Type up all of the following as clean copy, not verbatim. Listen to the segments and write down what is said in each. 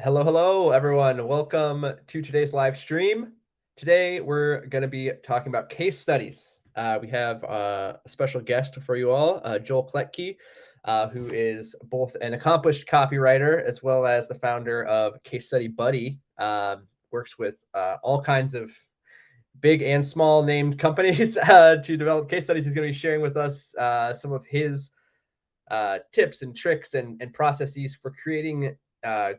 Hello, hello, everyone. Welcome to today's live stream. Today, we're going to be talking about case studies. We have a special guest for you all, Joel Klettke, who is both an accomplished copywriter as well as the founder of Case Study Buddy. Works with all kinds of big and small named companies to develop case studies. He's going to be sharing with us some of his tips and tricks and processes for creating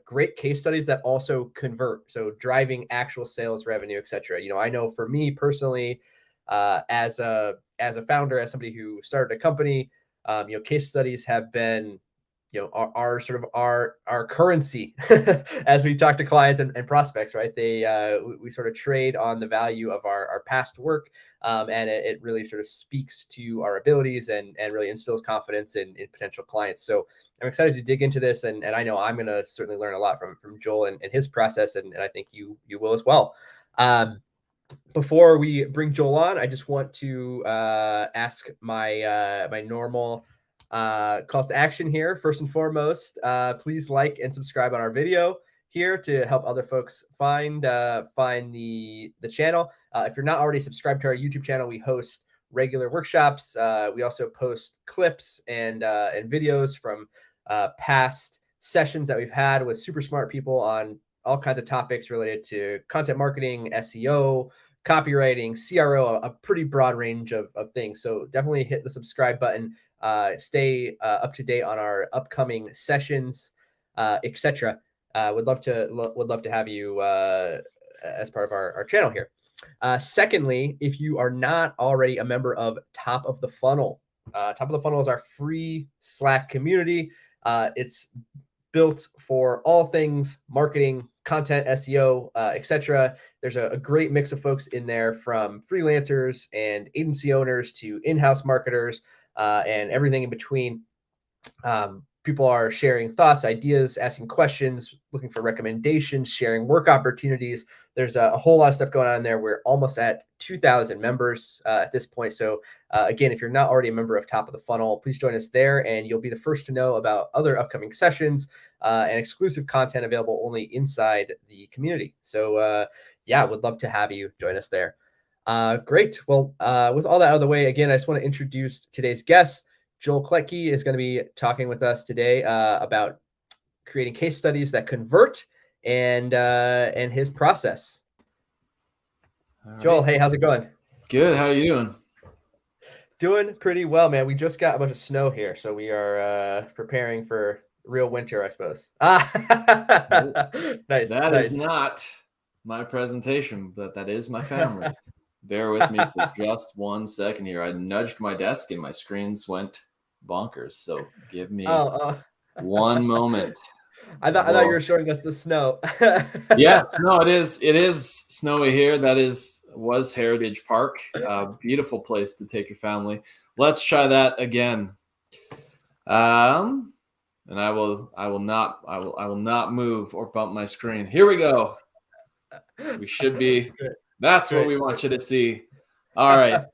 great case studies that also convert. So driving actual sales revenue, etc. I know for me personally, as a founder, as somebody who started a company, case studies have been our sort of our currency as we talk to clients and prospects, right? We sort of trade on the value of our past work, and it really sort of speaks to our abilities and really instills confidence in potential clients. So I'm excited to dig into this, and I know I'm going to certainly learn a lot from Joel and his process, and I think you will as well. Before we bring Joel on, I just want to ask my normal calls to action here. First and foremost, please like and subscribe on our video here to help other folks find the channel. If you're not already subscribed to our YouTube channel, we host regular workshops. We also post clips and videos from past sessions that we've had with super smart people on all kinds of topics related to content marketing, SEO, copywriting, CRO, a pretty broad range of things. So definitely hit the subscribe button. Stay up to date on our upcoming sessions, etc. Would love to have you as part of our channel here. Secondly, if you are not already a member of Top of the Funnel, Top of the Funnel is our free Slack community. It's built for all things marketing, content, SEO, etc. There's a great mix of folks in there, from freelancers and agency owners to in-house marketers, and everything in between. People are sharing thoughts, ideas, asking questions, looking for recommendations, sharing work opportunities. There's a whole lot of stuff going on there. We're almost at 2,000 members at this point. So again, if you're not already a member of Top of the Funnel, please join us there, and you'll be the first to know about other upcoming sessions and exclusive content available only inside the community. So yeah, would love to have you join us there. Great. Well, with all that out of the way, again, I just want to introduce today's guest. Joel Klettke is going to be talking with us today about creating case studies that convert and his process. Right. Joel, hey, how's it going? Good. How are you doing? Doing pretty well, man. We just got a bunch of snow here, so we are preparing for real winter, I suppose. Nice. That is not my presentation, but that is my family. Bear with me for just 1 second here. I nudged my desk and my screens went bonkers. So give me 1 moment. I thought you were showing us the snow. Yes, no, it is snowy here. That was Heritage Park. Beautiful place to take your family. Let's try that again. And I will not move or bump my screen. Here we go. We should be. That's what we want you to see. All right.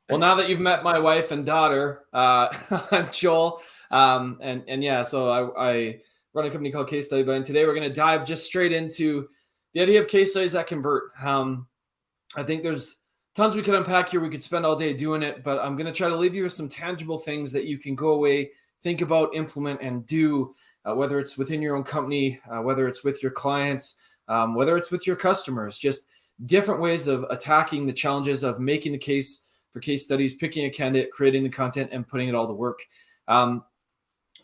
Well, now that you've met my wife and daughter, I'm Joel. And yeah, so I run a company called Case Study Buddy, and today we're going to dive just straight into the idea of case studies that convert. I think there's tons we could unpack here. We could spend all day doing it, but I'm going to try to leave you with some tangible things that you can go away, think about, implement, and do, whether it's within your own company, whether it's with your clients, whether it's with your customers, just different ways of attacking the challenges of making the case for case studies, picking a candidate, creating the content, and putting it all to work.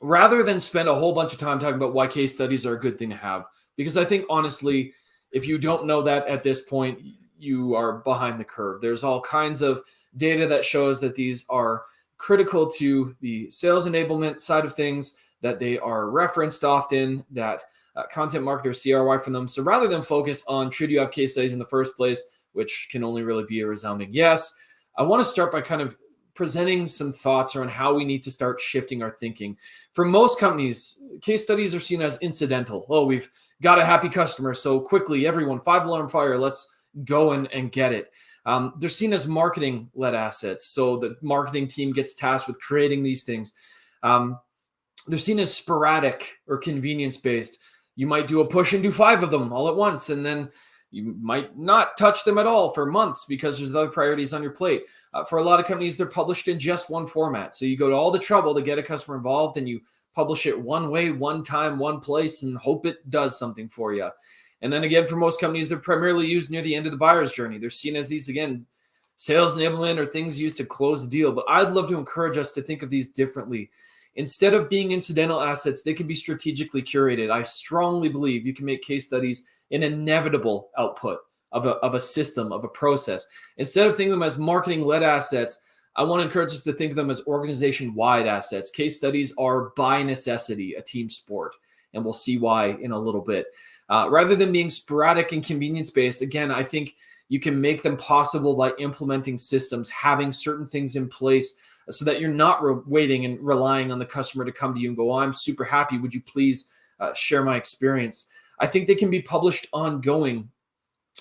Rather than spend a whole bunch of time talking about why case studies are a good thing to have, because I think, honestly, if you don't know that at this point, you are behind the curve. There's all kinds of data that shows that these are critical to the sales enablement side of things, that they are referenced often, that content marketers see ROI from them. So rather than focus on should you have case studies in the first place, which can only really be a resounding yes, I want to start by kind of presenting some thoughts around how we need to start shifting our thinking. For most companies, case studies are seen as incidental. Oh, we've got a happy customer, so quickly, everyone, 5-alarm fire, let's go and get it. They're seen as marketing-led assets, so the marketing team gets tasked with creating these things. They're seen as sporadic or convenience-based. you might do a push and do 5 of them all at once, and then you might not touch them at all for months because there's other priorities on your plate. For a lot of companies, they're published in just one format. So you go to all the trouble to get a customer involved, and you publish it one way, one time, one place, and hope it does something for you. And then again, for most companies, they're primarily used near the end of the buyer's journey. They're seen as these, again, sales enablement or things used to close the deal. But I'd love to encourage us to think of these differently. Instead of being incidental assets, they can be strategically curated. I strongly believe you can make case studies an inevitable output of a system, of a process. Instead of thinking of them as marketing-led assets, I want to encourage us to think of them as organization-wide assets. Case studies are by necessity a team sport, and we'll see why in a little bit. Rather than being sporadic and convenience-based, again, I think you can make them possible by implementing systems, having certain things in place so that you're not waiting and relying on the customer to come to you and go, oh, I'm super happy. Would you please share my experience? I think they can be published ongoing.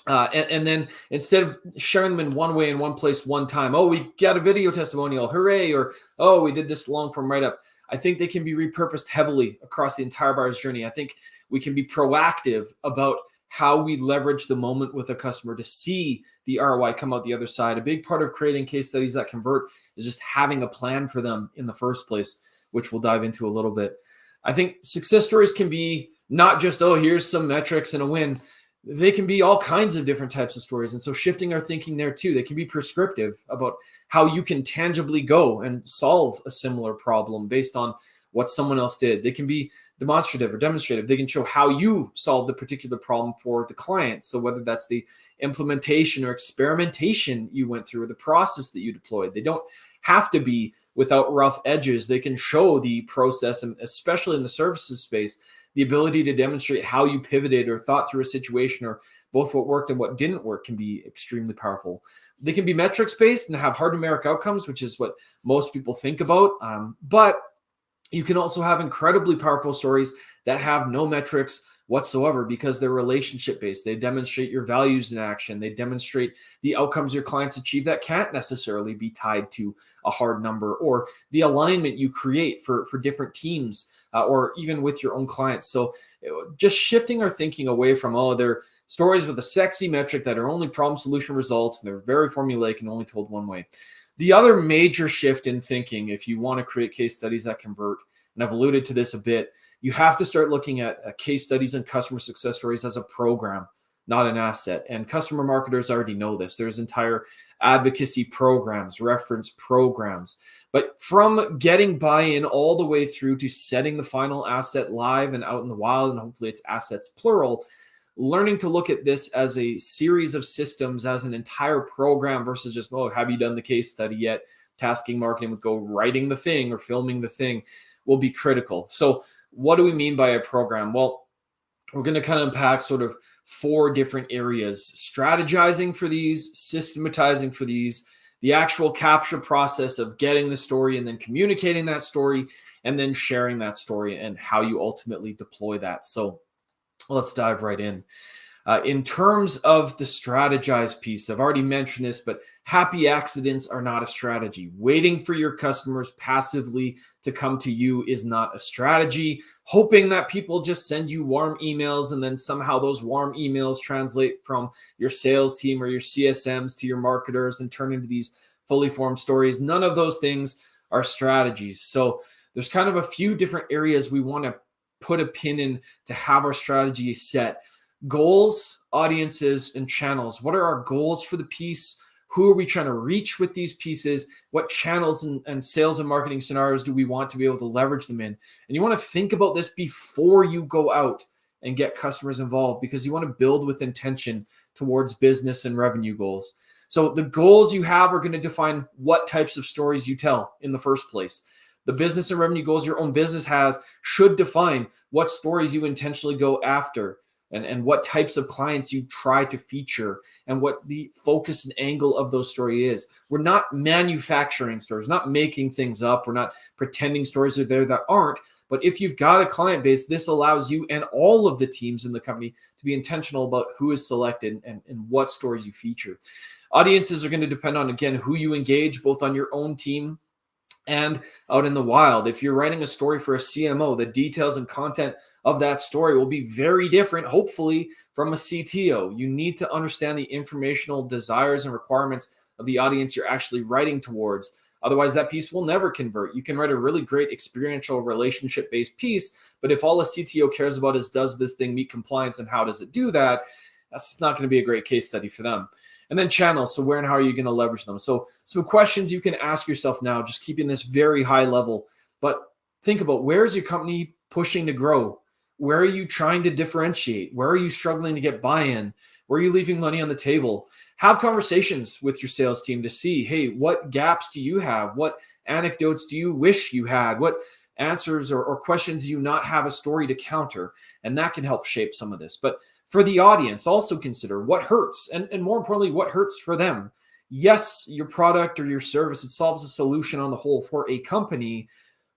And then instead of sharing them in one way, in one place, one time, oh, we got a video testimonial, hooray, or, oh, we did this long form write-up. I think they can be repurposed heavily across the entire buyer's journey. I think we can be proactive about how we leverage the moment with a customer to see the ROI come out the other side. A big part of creating case studies that convert is just having a plan for them in the first place, which we'll dive into a little bit. I think success stories can be not just, oh, here's some metrics and a win. They can be all kinds of different types of stories. And so shifting our thinking there too, they can be prescriptive about how you can tangibly go and solve a similar problem based on what someone else did. They can be demonstrative or demonstrative. They can show how you solved a particular problem for the client. So whether that's the implementation or experimentation you went through or the process that you deployed, they don't have to be without rough edges. They can show the process, and especially in the services space, the ability to demonstrate how you pivoted or thought through a situation, or both what worked and what didn't work, can be extremely powerful. They can be metrics-based and have hard numeric outcomes, which is what most people think about. But you can also have incredibly powerful stories that have no metrics whatsoever because they're relationship-based. They demonstrate your values in action. They demonstrate the outcomes your clients achieve that can't necessarily be tied to a hard number, or the alignment you create for different teams, or even with your own clients. So just shifting our thinking away from, oh, they're stories with a sexy metric that are only problem solution results, and they're very formulaic and only told one way. The other major shift in thinking, if you want to create case studies that convert, and I've alluded to this a bit, you have to start looking at case studies and customer success stories as a program, not an asset. And customer marketers already know this. There's entire advocacy programs, reference programs. But from getting buy-in all the way through to setting the final asset live and out in the wild, and hopefully it's assets plural, learning to look at this as a series of systems, as an entire program versus just, oh, have you done the case study yet? Tasking marketing with go writing the thing or filming the thing will be critical. So what do we mean by a program? Well, we're going to kind of unpack sort of 4 different areas: strategizing for these, systematizing for these, the actual capture process of getting the story and then communicating that story, and then sharing that story and how you ultimately deploy that. So let's dive right in. In terms of the strategize piece, I've already mentioned this, but happy accidents are not a strategy. Waiting for your customers passively to come to you is not a strategy. Hoping that people just send you warm emails and then somehow those warm emails translate from your sales team or your CSMs to your marketers and turn into these fully formed stories. None of those things are strategies. So there's kind of a few different areas we want to put a pin in to have our strategy set. Goals, audiences, and channels. What are our goals for the piece? Who are we trying to reach with these pieces? What channels and sales and marketing scenarios do we want to be able to leverage them in? And you want to think about this before you go out and get customers involved, because you want to build with intention towards business and revenue goals. So the goals you have are going to define what types of stories you tell in the first place. The business and revenue goals your own business has should define what stories you intentionally go after, and what types of clients you try to feature, and what the focus and angle of those story is. We're not manufacturing stories, not making things up. We're not pretending stories are there that aren't. But if you've got a client base, this allows you and all of the teams in the company to be intentional about who is selected and what stories you feature. Audiences are going to depend on, again, who you engage, both on your own team And out in the wild, if you're writing a story for a CMO, the details and content of that story will be very different, hopefully, from a CTO. You need to understand the informational desires and requirements of the audience you're actually writing towards. Otherwise, that piece will never convert. You can write a really great experiential relationship-based piece, but if all a CTO cares about is, does this thing meet compliance and how does it do that, that's not going to be a great case study for them. And then channels. So where and how are you going to leverage them? So some questions you can ask yourself now, just keeping this very high level. But think about, where is your company pushing to grow? Where are you trying to differentiate? Where are you struggling to get buy-in? Where are you leaving money on the table? Have conversations with your sales team to see, hey, what gaps do you have? What anecdotes do you wish you had? What answers or questions do you not have a story to counter? And that can help shape some of this. But for the audience, also consider what hurts, and more importantly, what hurts for them. Yes, your product or your service, it solves a solution on the whole for a company,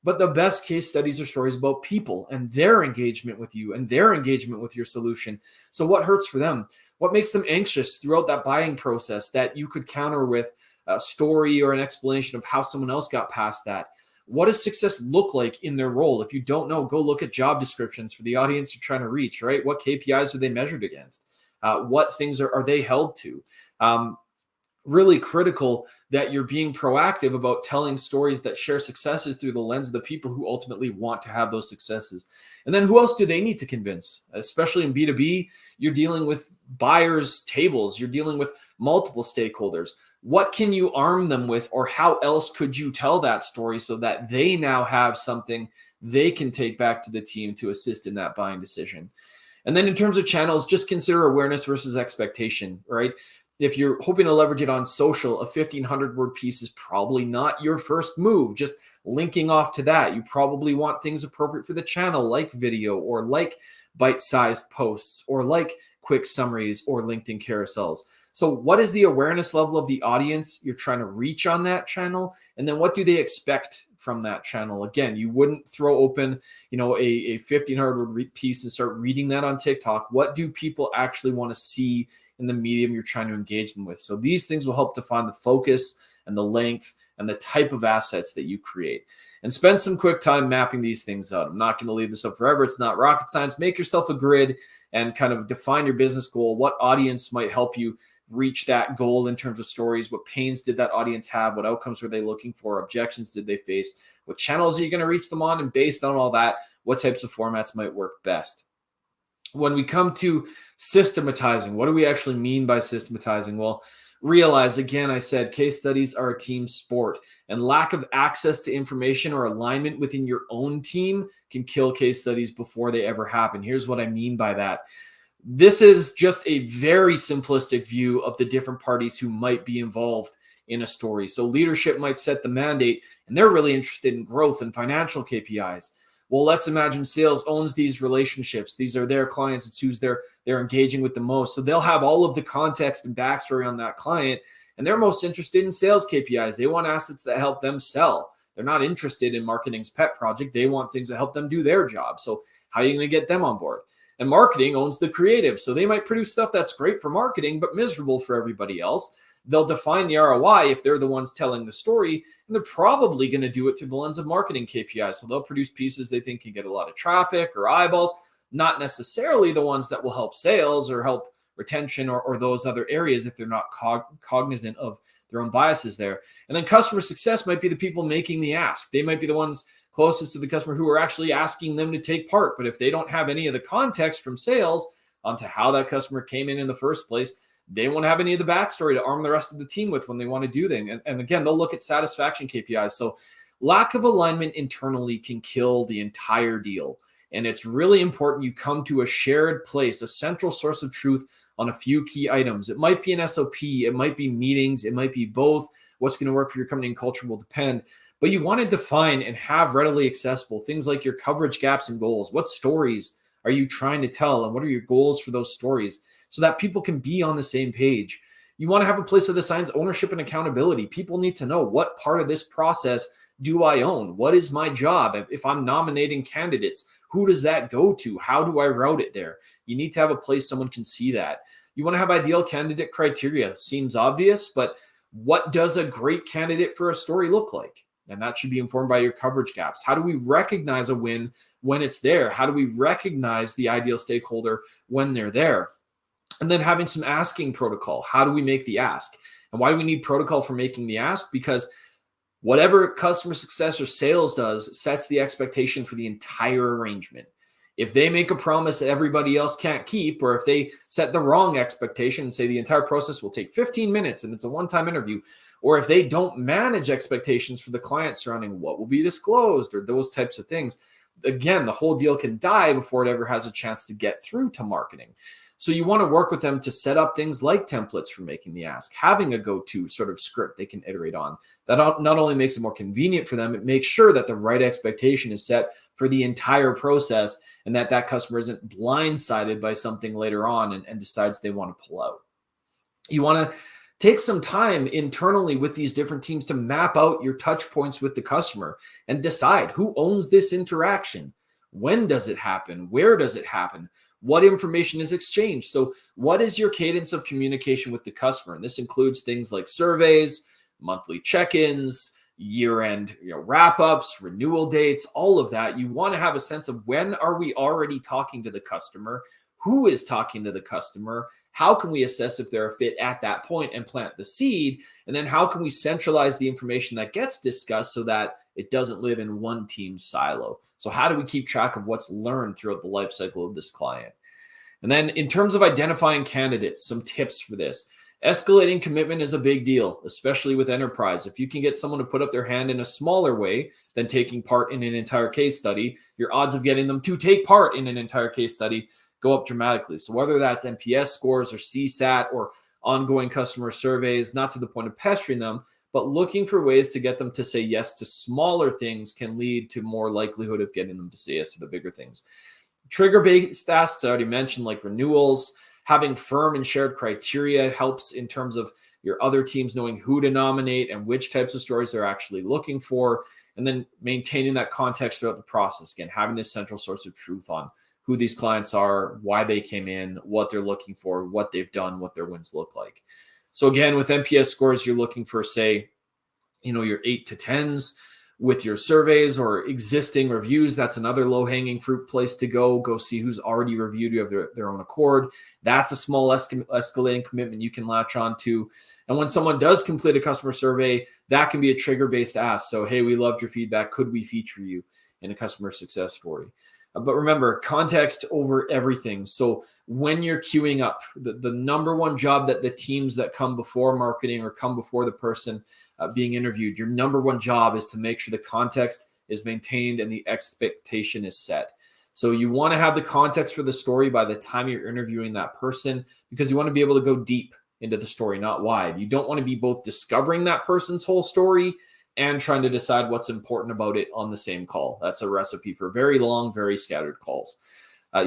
but the best case studies are stories about people and their engagement with you and their engagement with your solution. So what hurts for them? What makes them anxious throughout that buying process that you could counter with a story or an explanation of how someone else got past that? What does success look like in their role? If you don't know, go look at job descriptions for the audience you're trying to reach, right? What KPIs are they measured against? What things are they held to? Really critical that you're being proactive about telling stories that share successes through the lens of the people who ultimately want to have those successes. And then who else do they need to convince? Especially in B2B, you're dealing with buyers' tables, you're dealing with multiple stakeholders. What can you arm them with, or how else could you tell that story so that they now have something they can take back to the team to assist in that buying decision? And then in terms of channels, just consider awareness versus expectation, right? If you're hoping to leverage it on social, a 1,500 word piece is probably not your first move. Just linking off to that, you probably want things appropriate for the channel, like video or like bite-sized posts or like quick summaries or LinkedIn carousels. So what is the awareness level of the audience you're trying to reach on that channel? And then what do they expect from that channel? Again, you wouldn't throw open, a 1,500 word piece and start reading that on TikTok. What do people actually want to see in the medium you're trying to engage them with? So these things will help define the focus and the length and the type of assets that you create. And spend some quick time mapping these things out. I'm not going to leave this up forever. It's not rocket science. Make yourself a grid and kind of define your business goal. What audience might help you reach that goal in terms of stories? What pains did that audience have? What outcomes were they looking for? Objections did they face? What channels are you going to reach them on? And based on all that, what types of formats might work best? When we come to systematizing, what do we actually mean by systematizing? Well, realize, again, I said case studies are a team sport, and lack of access to information or alignment within your own team can kill case studies before they ever happen. Here's what I mean by that. This is just a very simplistic view of the different parties who might be involved in a story. So leadership might set the mandate, and they're really interested in growth and financial KPIs. Well, let's imagine sales owns these relationships. These are their clients. It's who's they're engaging with the most. So they'll have all of the context and backstory on that client, and they're most interested in sales KPIs. They want assets that help them sell. They're not interested in marketing's pet project. They want things that help them do their job. So how are you going to get them on board? And marketing owns the creative. So they might produce stuff that's great for marketing, but miserable for everybody else. They'll define the ROI if they're the ones telling the story, and they're probably going to do it through the lens of marketing KPIs. So they'll produce pieces they think can get a lot of traffic or eyeballs, not necessarily the ones that will help sales or help retention or those other areas if they're not cognizant of their own biases there. And then customer success might be the people making the ask. They might be the ones closest to the customer who are actually asking them to take part. But if they don't have any of the context from sales onto how that customer came in the first place, they won't have any of the backstory to arm the rest of the team with when they want to do things. And again, they'll look at satisfaction KPIs. So lack of alignment internally can kill the entire deal. And it's really important you come to a shared place, a central source of truth on a few key items. It might be an SOP, it might be meetings, it might be both. What's going to work for your company and culture will depend. But you want to define and have readily accessible things like your coverage gaps and goals. What stories are you trying to tell? And what are your goals for those stories so that people can be on the same page? You want to have a place that assigns ownership and accountability. People need to know, what part of this process do I own? What is my job? If I'm nominating candidates, who does that go to? How do I route it there? You need to have a place someone can see that. You want to have ideal candidate criteria. Seems obvious, but what does a great candidate for a story look like? And that should be informed by your coverage gaps. How do we recognize a win when it's there? How do we recognize the ideal stakeholder when they're there? And then having some asking protocol. How do we make the ask? And why do we need protocol for making the ask? Because whatever customer success or sales does sets the expectation for the entire arrangement. If they make a promise that everybody else can't keep, or if they set the wrong expectation and say the entire process will take 15 minutes and it's a one-time interview, or if they don't manage expectations for the client surrounding what will be disclosed or those types of things, again, the whole deal can die before it ever has a chance to get through to marketing. So you want to work with them to set up things like templates for making the ask, having a go-to sort of script they can iterate on. That not only makes it more convenient for them, it makes sure that the right expectation is set for the entire process and that customer isn't blindsided by something later on and decides they want to pull out. You want to take some time internally with these different teams to map out your touch points with the customer and decide who owns this interaction. When does it happen? Where does it happen? What information is exchanged? So what is your cadence of communication with the customer? And this includes things like surveys, monthly check-ins, year-end wrap-ups, renewal dates, all of that. You want to have a sense of when are we already talking to the customer? Who is talking to the customer? How can we assess if they're a fit at that point and plant the seed? And then how can we centralize the information that gets discussed so that it doesn't live in one team's silo? So how do we keep track of what's learned throughout the life cycle of this client? And then in terms of identifying candidates, some tips for this. Escalating commitment is a big deal, especially with enterprise. If you can get someone to put up their hand in a smaller way than taking part in an entire case study, your odds of getting them to take part in an entire case study go up dramatically. So whether that's NPS scores or CSAT or ongoing customer surveys, not to the point of pestering them, but looking for ways to get them to say yes to smaller things can lead to more likelihood of getting them to say yes to the bigger things. Trigger-based tasks, I already mentioned, like renewals. Having firm and shared criteria helps in terms of your other teams knowing who to nominate and which types of stories they're actually looking for, and then maintaining that context throughout the process. Again, having this central source of truth on who these clients are, why they came in, what they're looking for, what they've done, what their wins look like. So again, with NPS scores, you're looking for, say, your 8 to 10s. With your surveys or existing reviews, that's another low-hanging fruit place to go. Go see who's already reviewed you of their own accord. That's a small escalating commitment you can latch on to. And when someone does complete a customer survey, that can be a trigger-based ask. So, hey, we loved your feedback. Could we feature you in a customer success story? But remember, context over everything. So when you're queuing up, the number one job that the teams that come before marketing or come before the person being interviewed, your number one job is to make sure the context is maintained and the expectation is set. So you want to have the context for the story by the time you're interviewing that person, because you want to be able to go deep into the story, not wide. You don't want to be both discovering that person's whole story and trying to decide what's important about it on the same call. That's a recipe for very long, very scattered calls.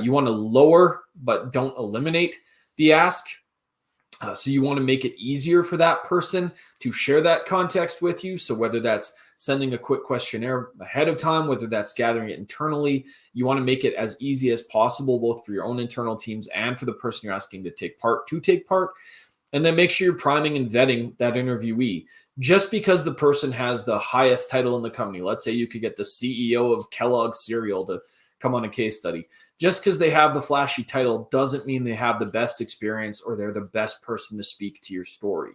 You want to lower, but don't eliminate the ask. So you want to make it easier for that person to share that context with you. So whether that's sending a quick questionnaire ahead of time, whether that's gathering it internally, you want to make it as easy as possible, both for your own internal teams and for the person you're asking to take part. And then make sure you're priming and vetting that interviewee. Just because the person has the highest title in the company, let's say you could get the CEO of Kellogg's cereal to come on a case study. Just because they have the flashy title doesn't mean they have the best experience or they're the best person to speak to your story.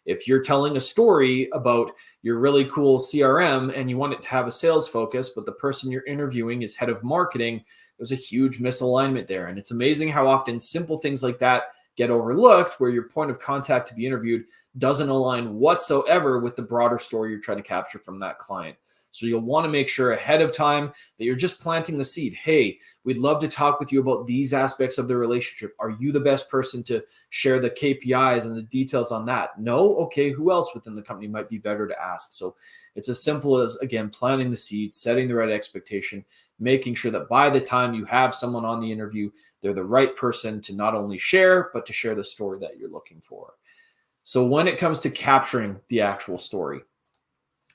If you're telling a story about your really cool CRM and you want it to have a sales focus, but the person you're interviewing is head of marketing, there's a huge misalignment there. And it's amazing how often simple things like that get overlooked, where your point of contact to be interviewed doesn't align whatsoever with the broader story you're trying to capture from that client. So you'll want to make sure ahead of time that you're just planting the seed. Hey, we'd love to talk with you about these aspects of the relationship. Are you the best person to share the KPIs and the details on that? No? Okay, who else within the company might be better to ask? So it's as simple as, again, planting the seed, setting the right expectation, making sure that by the time you have someone on the interview, they're the right person to not only share, but to share the story that you're looking for. So when it comes to capturing the actual story,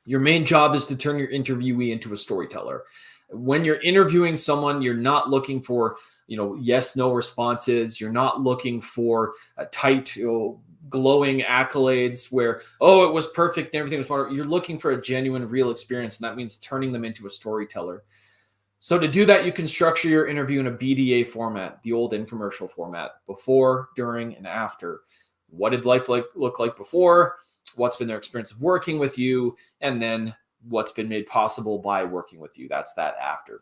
your main job is to turn your interviewee into a storyteller. When you're interviewing someone, you're not looking for, yes, no responses. You're not looking for a tight, glowing accolades where, oh, it was perfect and everything was wonderful. You're looking for a genuine, real experience, and that means turning them into a storyteller. So to do that, you can structure your interview in a BDA format, the old infomercial format: before, during, and after. What did life look like before? What's been their experience of working with you? And then what's been made possible by working with you? That's that after.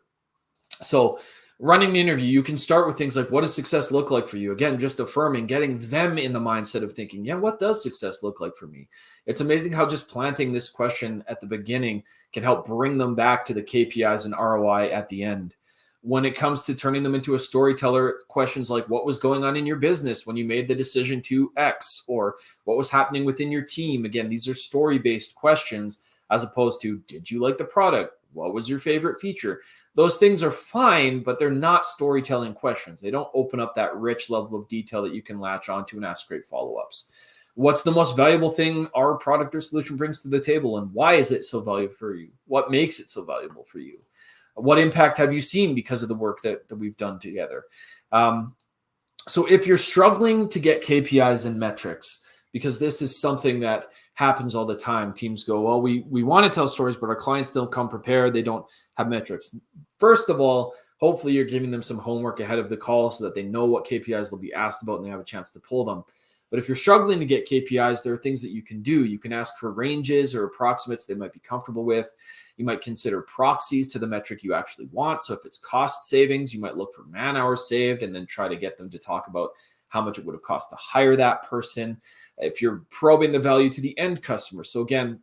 So running the interview, you can start with things like, what does success look like for you? Again, just affirming, getting them in the mindset of thinking, yeah, what does success look like for me? It's amazing how just planting this question at the beginning can help bring them back to the KPIs and ROI at the end. When it comes to turning them into a storyteller, questions like, what was going on in your business when you made the decision to X, or what was happening within your team? Again, these are story-based questions, as opposed to, did you like the product? What was your favorite feature? Those things are fine, but they're not storytelling questions. They don't open up that rich level of detail that you can latch onto and ask great follow-ups. What's the most valuable thing our product or solution brings to the table, and why is it so valuable for you? What makes it so valuable for you? What impact have you seen because of the work that we've done together? So if you're struggling to get KPIs and metrics, because this is something that happens all the time, teams go, well, we want to tell stories, but our clients don't come prepared. They don't have metrics. First of all, hopefully you're giving them some homework ahead of the call so that they know what KPIs they'll be asked about and they have a chance to pull them. But if you're struggling to get KPIs, there are things that you can do. You can ask for ranges or approximates they might be comfortable with. You might consider proxies to the metric you actually want. So if it's cost savings, you might look for man hours saved and then try to get them to talk about how much it would have cost to hire that person. If you're probing the value to the end customer. So again,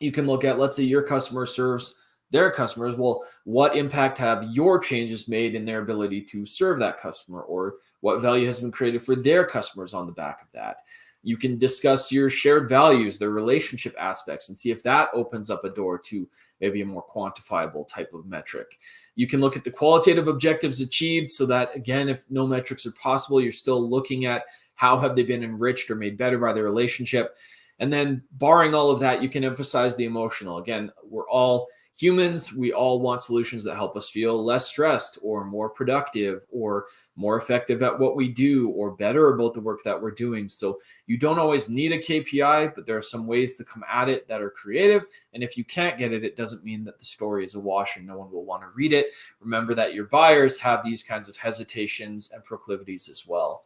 you can look at, let's say your customer serves their customers. Well, what impact have your changes made in their ability to serve that customer, or what value has been created for their customers on the back of that? You can discuss your shared values, the relationship aspects, and see if that opens up a door to maybe a more quantifiable type of metric. You can look at the qualitative objectives achieved, so that, again, if no metrics are possible, you're still looking at how have they been enriched or made better by their relationship. And then barring all of that, you can emphasize the emotional. Again, we're all humans. We all want solutions that help us feel less stressed or more productive or more effective at what we do or better about the work that we're doing. So you don't always need a KPI, but there are some ways to come at it that are creative. And if you can't get it, it doesn't mean that the story is a wash and no one will want to read it. Remember that your buyers have these kinds of hesitations and proclivities as well.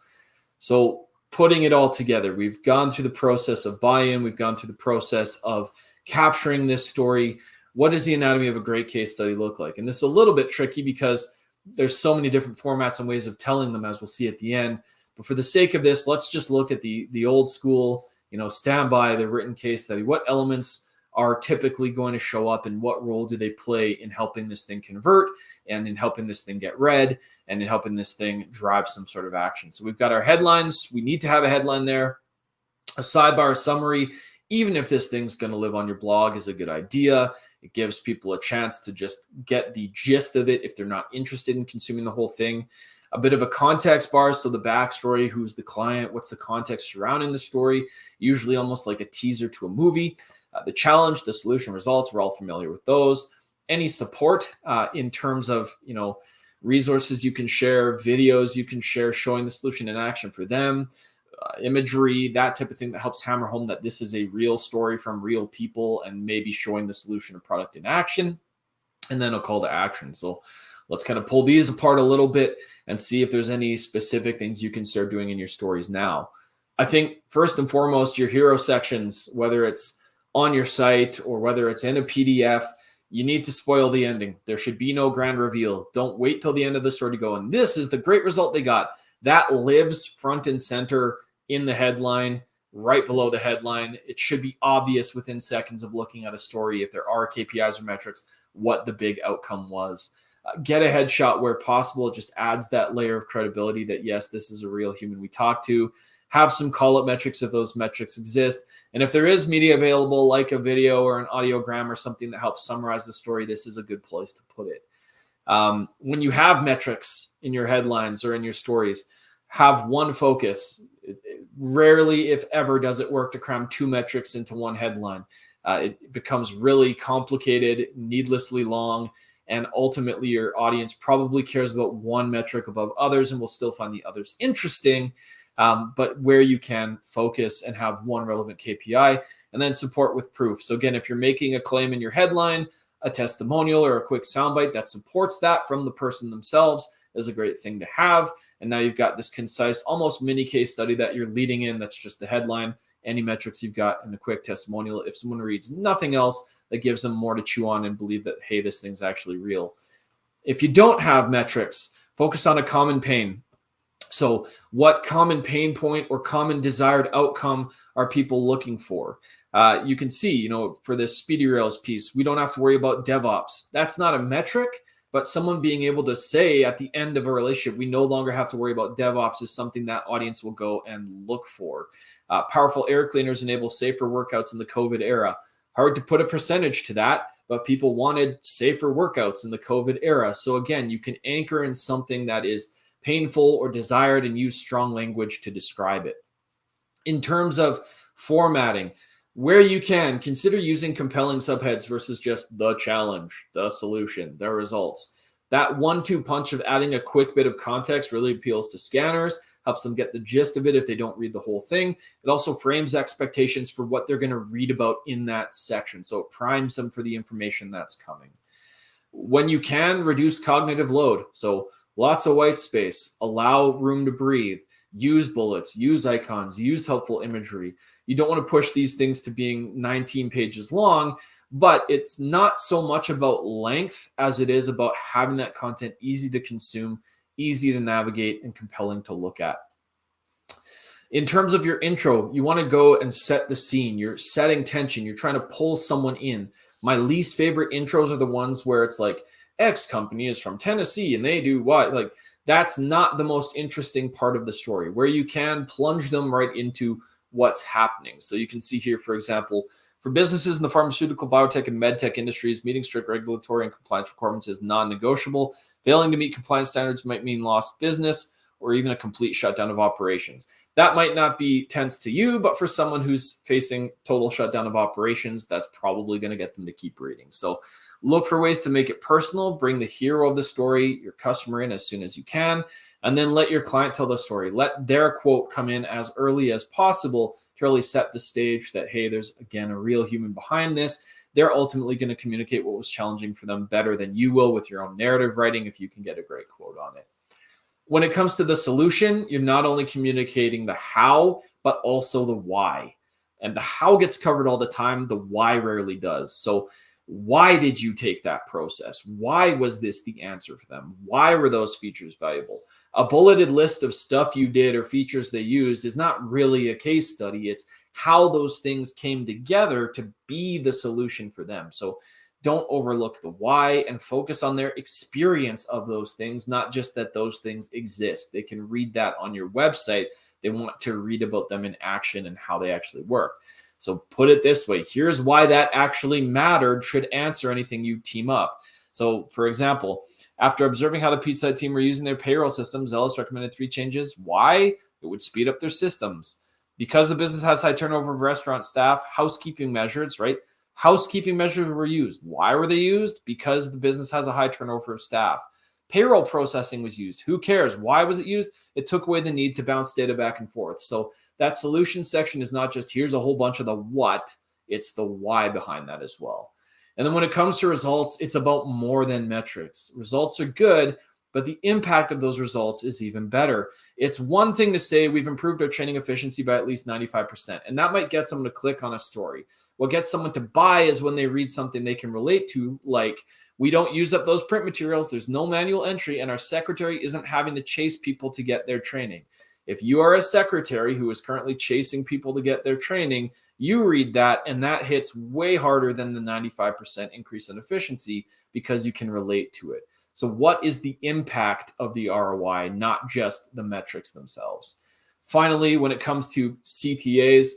So putting it all together, we've gone through the process of buy-in. We've gone through the process of capturing this story. What does the anatomy of a great case study look like? And this is a little bit tricky because there's so many different formats and ways of telling them, as we'll see at the end. But for the sake of this, let's just look at the old school, stand by the written case study. What elements are typically going to show up, and what role do they play in helping this thing convert, and in helping this thing get read, and in helping this thing drive some sort of action? So we've got our headlines. We need to have a headline there. A sidebar, a summary, even if this thing's going to live on your blog, is a good idea. It gives people a chance to just get the gist of it if they're not interested in consuming the whole thing. A bit of a context bar, so the backstory, who's the client, what's the context surrounding the story, usually almost like a teaser to a movie. The challenge, the solution, results, we're all familiar with those. Any support in terms of, resources you can share, videos you can share showing the solution in action for them, imagery, that type of thing that helps hammer home that this is a real story from real people and maybe showing the solution or product in action. And then a call to action. So let's kind of pull these apart a little bit and see if there's any specific things you can start doing in your stories now. I think first and foremost, your hero sections, whether it's on your site or whether it's in a PDF, you need to spoil the ending. There should be no grand reveal. Don't wait till the end of the story to go, and this is the great result they got. That lives front and center in the headline, right below the headline. It should be obvious within seconds of looking at a story, if there are KPIs or metrics, what the big outcome was. Get a headshot where possible. It just adds that layer of credibility that, yes, this is a real human we talked to. Have some call-up metrics if those metrics exist. And if there is media available, like a video or an audiogram or something that helps summarize the story, this is a good place to put it. When you have metrics in your headlines or in your stories, have one focus. Rarely, if ever, does it work to cram two metrics into one headline. It becomes really complicated, needlessly long, and ultimately your audience probably cares about one metric above others and will still find the others interesting. but where you can focus and have one relevant KPI, and then support with proof. So again, if you're making a claim in your headline, a testimonial or a quick soundbite that supports that from the person themselves is a great thing to have. And now you've got this concise, almost mini case study that you're leading in. That's just the headline, any metrics you've got, and a quick testimonial. If someone reads nothing else, that gives them more to chew on and believe that, hey, this thing's actually real. If you don't have metrics, focus on a common pain. So what common pain point or common desired outcome are people looking for? You can see, for this Speedy Rails piece, we don't have to worry about DevOps. That's not a metric, but someone being able to say at the end of a relationship, we no longer have to worry about DevOps is something that audience will go and look for. Powerful air cleaners enable safer workouts in the COVID era. Hard to put a percentage to that, but people wanted safer workouts in the COVID era. So again, you can anchor in something that is painful or desired and use strong language to describe it. In terms of formatting, where you can, consider using compelling subheads versus just the challenge, the solution, the results. That 1-2 punch of adding a quick bit of context really appeals to scanners, helps them get the gist of it if they don't read the whole thing. It also frames expectations for what they're going to read about in that section. So it primes them for the information that's coming. When you can, reduce cognitive load. So lots of white space, allow room to breathe, use bullets, use icons, use helpful imagery. You don't want to push these things to being 19 pages long, but it's not so much about length as it is about having that content easy to consume, easy to navigate, and compelling to look at. In terms of your intro, you want to go and set the scene. You're setting tension. You're trying to pull someone in. My least favorite intros are the ones where it's like, X company is from Tennessee and they do what? Like, that's not the most interesting part of the story, where you can plunge them right into what's happening. So you can see here, for example, for businesses in the pharmaceutical, biotech, and medtech industries, meeting strict regulatory and compliance requirements is non-negotiable. Failing to meet compliance standards might mean lost business or even a complete shutdown of operations. That might not be tense to you, but for someone who's facing total shutdown of operations, that's probably going to get them to keep reading. So look for ways to make it personal, bring the hero of the story, your customer, in as soon as you can, and then let your client tell the story. Let their quote come in as early as possible to really set the stage that, hey, there's, again, a real human behind this. They're ultimately going to communicate what was challenging for them better than you will with your own narrative writing if you can get a great quote on it. When it comes to the solution, you're not only communicating the how, but also the why. And the how gets covered all the time. The why rarely does. So why did you take that process? Why was this the answer for them? Why were those features valuable? A bulleted list of stuff you did or features they used is not really a case study. It's how those things came together to be the solution for them. So don't overlook the why and focus on their experience of those things, not just that those things exist. They can read that on your website. They want to read about them in action and how they actually work. So put it this way, here's why that actually mattered should answer anything you team up. So for example, after observing how the Pizza Hut team were using their payroll systems, Ellis recommended 3 changes. Why? It would speed up their systems. Because the business has high turnover of restaurant staff, housekeeping measures, right? Housekeeping measures were used. Why were they used? Because the business has a high turnover of staff. Payroll processing was used. Who cares? Why was it used? It took away the need to bounce data back and forth. So that solution section is not just here's a whole bunch of the what, it's the why behind that as well. And then when it comes to results, it's about more than metrics. Results are good, but the impact of those results is even better. It's one thing to say we've improved our training efficiency by at least 95%, and that might get someone to click on a story. What gets someone to buy is when they read something they can relate to, like, we don't use up those print materials, there's no manual entry, and our secretary isn't having to chase people to get their training. If you are a secretary who is currently chasing people to get their training, you read that and that hits way harder than the 95% increase in efficiency because you can relate to it. So what is the impact of the ROI, not just the metrics themselves? Finally, when it comes to CTAs,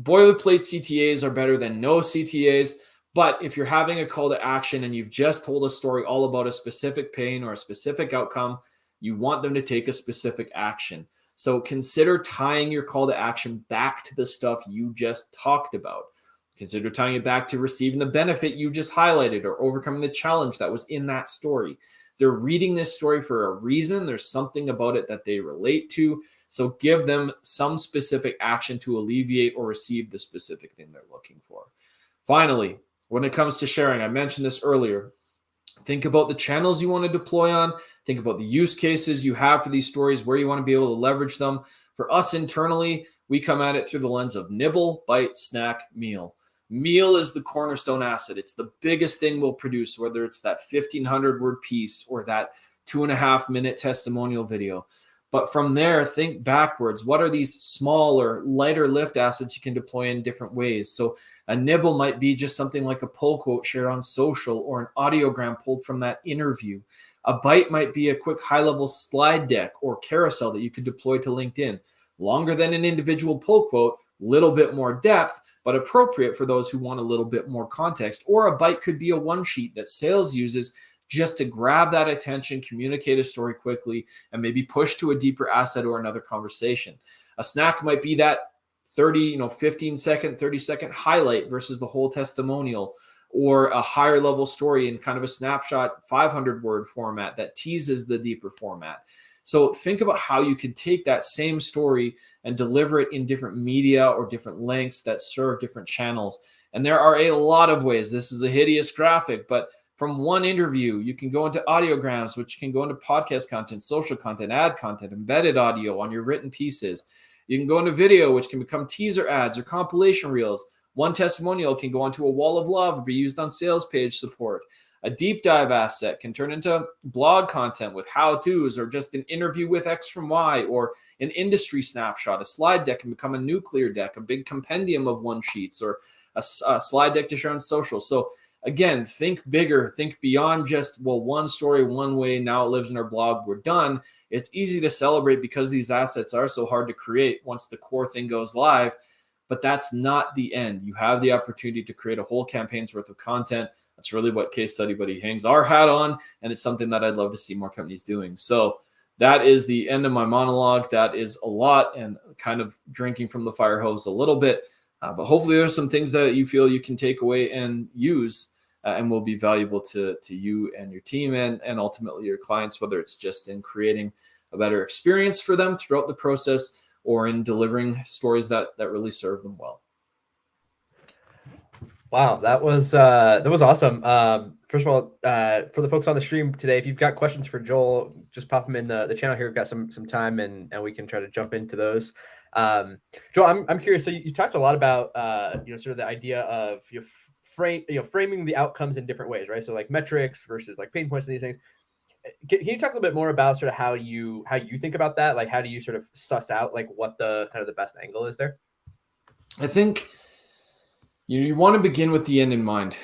boilerplate CTAs are better than no CTAs. But if you're having a call to action and you've just told a story all about a specific pain or a specific outcome, you want them to take a specific action. So consider tying your call to action back to the stuff you just talked about. Consider tying it back to receiving the benefit you just highlighted or overcoming the challenge that was in that story. They're reading this story for a reason. There's something about it that they relate to. So give them some specific action to alleviate or receive the specific thing they're looking for. Finally, when it comes to sharing, I mentioned this earlier. Think about the channels you want to deploy on. Think about the use cases you have for these stories, where you want to be able to leverage them. For us internally, we come at it through the lens of nibble, bite, snack, meal. Meal is the cornerstone asset. It's the biggest thing we'll produce, whether it's that 1,500 word piece or that 2.5 minute testimonial video. But from there, think backwards. What are these smaller, lighter lift assets you can deploy in different ways? So a nibble might be just something like a pull quote shared on social or an audiogram pulled from that interview. A bite might be a quick high-level slide deck or carousel that you could deploy to LinkedIn. Longer than an individual pull quote, little bit more depth, but appropriate for those who want a little bit more context. Or a bite could be a one sheet that sales uses just to grab that attention, communicate a story quickly, and maybe push to a deeper asset or another conversation. A snack might be that 15-second, 30-second highlight versus the whole testimonial, or a higher level story in kind of a snapshot 500-word format that teases the deeper format. So think about how you can take that same story and deliver it in different media or different lengths that serve different channels. And there are a lot of ways. This is a hideous graphic, but from one interview, you can go into audiograms, which can go into podcast content, social content, ad content, embedded audio on your written pieces. You can go into video, which can become teaser ads or compilation reels. One testimonial can go onto a wall of love or be used on sales page support. A deep dive asset can turn into blog content with how-tos or just an interview with X from Y or an industry snapshot. A slide deck can become a nuclear deck, a big compendium of one sheets, or a slide deck to share on social. So again, think bigger, think beyond just, one story, one way, now it lives in our blog, we're done. It's easy to celebrate because these assets are so hard to create once the core thing goes live, but that's not the end. You have the opportunity to create a whole campaign's worth of content. That's really what Case Study Buddy hangs our hat on, and it's something that I'd love to see more companies doing. So that is the end of my monologue. That is a lot and kind of drinking from the fire hose a little bit, but hopefully there's some things that you feel you can take away and use and will be valuable to you and your team and ultimately your clients, whether it's just in creating a better experience for them throughout the process or in delivering stories that really serve them well. Wow, that was awesome. First of all, for the folks on the stream today, if you've got questions for Joel, just pop them in the channel here. We've got some time and we can try to jump into those. Joel, I'm curious. So you talked a lot about sort of the idea of framing the outcomes in different ways, right? So like metrics versus like pain points and these things. Can you talk a little bit more about sort of how you think about that? Like, how do you sort of suss out like what the kind of the best angle is there? I think you want to begin with the end in mind.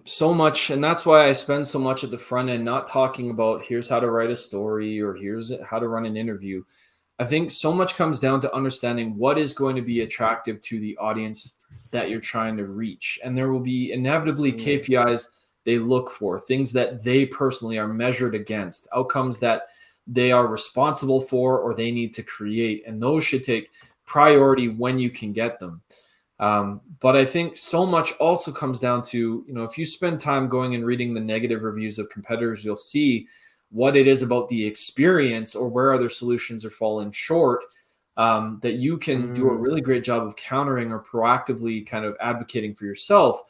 So much, and that's why I spend so much at the front end, not talking about here's how to write a story or here's how to run an interview. I think so much comes down to understanding what is going to be attractive to the audience that you're trying to reach. And there will be inevitably KPIs they look for, things that they personally are measured against, outcomes that they are responsible for or they need to create. And those should take priority when you can get them. But I think so much also comes down to, if you spend time going and reading the negative reviews of competitors, you'll see what it is about the experience or where other solutions are falling short, that you can do a really great job of countering or proactively kind of advocating for yourself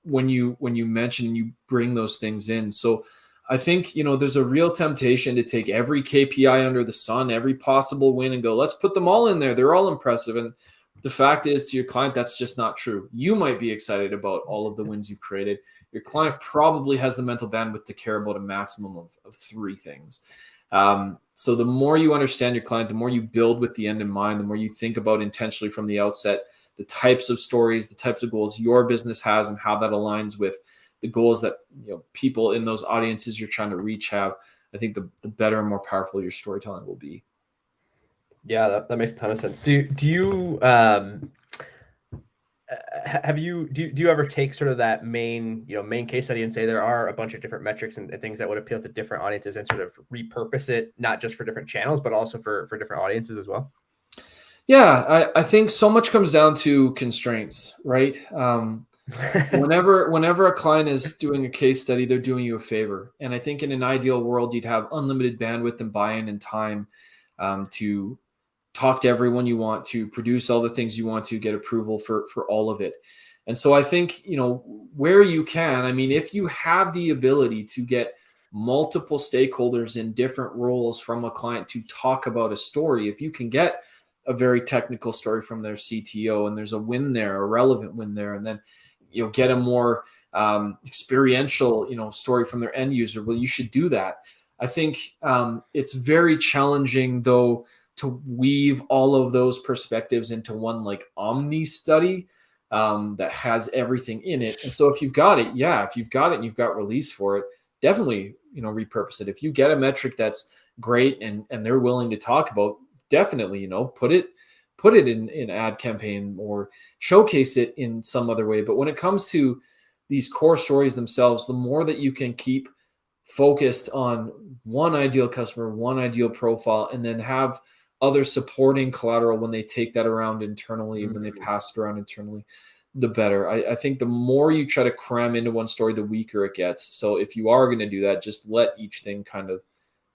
when you mention and you bring those things in. So I think, there's a real temptation to take every KPI under the sun, every possible win and go, let's put them all in there. They're all impressive. And the fact is, to your client, that's just not true. You might be excited about all of the wins you've created. Your client probably has the mental bandwidth to care about a maximum of 3 things. So the more you understand your client, the more you build with the end in mind, the more you think about intentionally from the outset, the types of stories, the types of goals your business has and how that aligns with the goals that people in those audiences you're trying to reach have. I think the better and more powerful your storytelling will be. Yeah, that makes a ton of sense. Do you do you ever take sort of that main case study and say there are a bunch of different metrics and things that would appeal to different audiences and sort of repurpose it, not just for different channels, but also for different audiences as well? Yeah, I think so much comes down to constraints, right? Whenever a client is doing a case study, they're doing you a favor. And I think in an ideal world, you'd have unlimited bandwidth and buy-in and time to talk to everyone you want to, produce all the things you want to, get approval for all of it. And so I think, where you can, I mean, if you have the ability to get multiple stakeholders in different roles from a client to talk about a story, if you can get a very technical story from their CTO and there's a win there, a relevant win there, and then get a more experiential story from their end user, well, you should do that. I think it's very challenging though to weave all of those perspectives into one like omni study that has everything in it. And so if you've got it, and you've got release for it, definitely repurpose it. If you get a metric that's great and they're willing to talk about, definitely put it in ad campaign or showcase it in some other way. But when it comes to these core stories themselves, the more that you can keep focused on one ideal customer, one ideal profile, and then have other supporting collateral when they take that around internally, when they pass it around internally, the better. I think the more you try to cram into one story, the weaker it gets. So if you are going to do that, just let each thing kind of